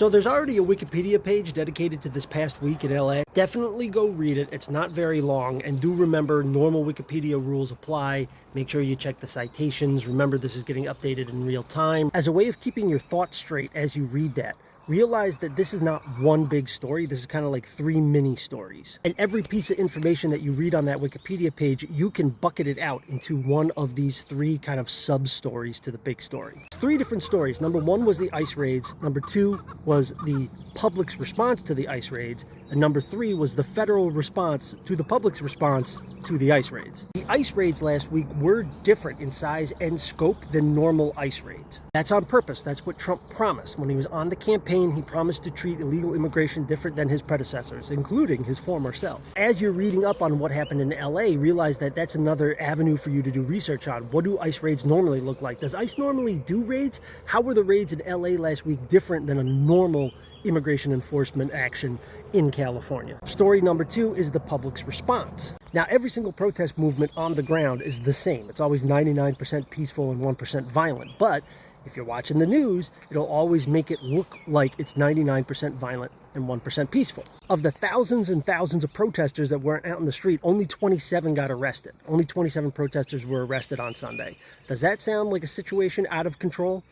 So there's already a Wikipedia page dedicated to this past week in LA. Definitely go read it. It's not very long. And do remember, normal Wikipedia rules apply. Make sure you check the citations. Remember, this is getting updated in real time. As a way of keeping your thoughts straight as you read that, realize that this is not one big story. This is kind of like 3 mini stories. And every piece of information that you read on that Wikipedia page, you can bucket it out into one of these 3 kind of sub-stories to the big story. 3 different stories. Number 1 was the ICE raids. Number 2 was the public's response to the ICE raids. And number 3 was the federal response to the public's response to the ICE raids. The ICE raids last week were different in size and scope than normal ICE raids. That's on purpose. That's what Trump promised. When he was on the campaign, he promised to treat illegal immigration different than his predecessors, including his former self. As you're reading up on what happened in LA, realize that that's another avenue for you to do research on. What do ICE raids normally look like? Does ICE normally do raids? How were the raids in LA last week different than a normal immigration enforcement action in California? Story number 2 is the public's response. Now, every single protest movement on the ground is the same. It's always 99% peaceful and 1% violent. But if you're watching the news, it'll always make it look like it's 99% violent and 1% peaceful. Of the thousands and thousands of protesters that weren't out in the street, only 27 got arrested. Only 27 protesters were arrested on Sunday. Does that sound like a situation out of control?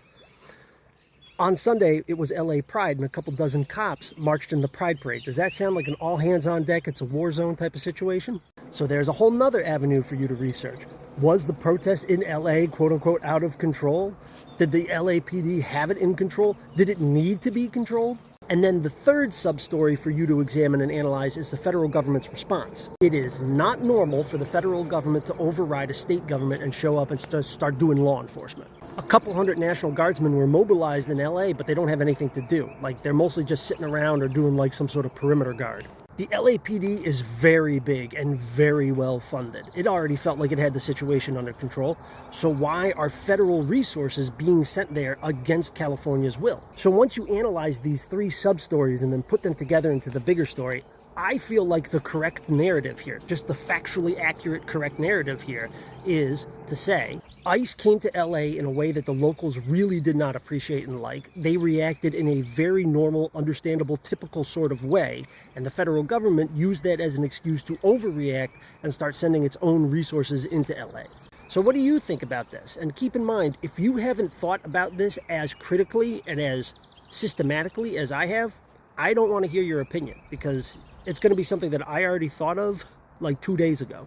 On Sunday, it was LA Pride, and a couple dozen cops marched in the Pride Parade. Does that sound like an all hands on deck, it's a war zone type of situation? So there's a whole nother avenue for you to research. Was the protest in LA, quote unquote, out of control? Did the LAPD have it in control? Did it need to be controlled? And then the third sub-story for you to examine and analyze is the federal government's response. It is not normal for the federal government to override a state government and show up and start doing law enforcement. A couple hundred National Guardsmen were mobilized in LA, but they don't have anything to do. Like, they're mostly just sitting around or doing like some sort of perimeter guard. The LAPD is very big and very well funded. It already felt like it had the situation under control. So why are federal resources being sent there against California's will? So once you analyze these 3 sub-stories and then put them together into the bigger story, I feel like the correct narrative here, just the factually accurate correct narrative here, is to say ICE came to LA in a way that the locals really did not appreciate and like. They reacted in a very normal, understandable, typical sort of way, and the federal government used that as an excuse to overreact and start sending its own resources into LA. So what do you think about this? And keep in mind, if you haven't thought about this as critically and as systematically as I have, I don't want to hear your opinion, because it's going to be something that I already thought of like 2 days ago.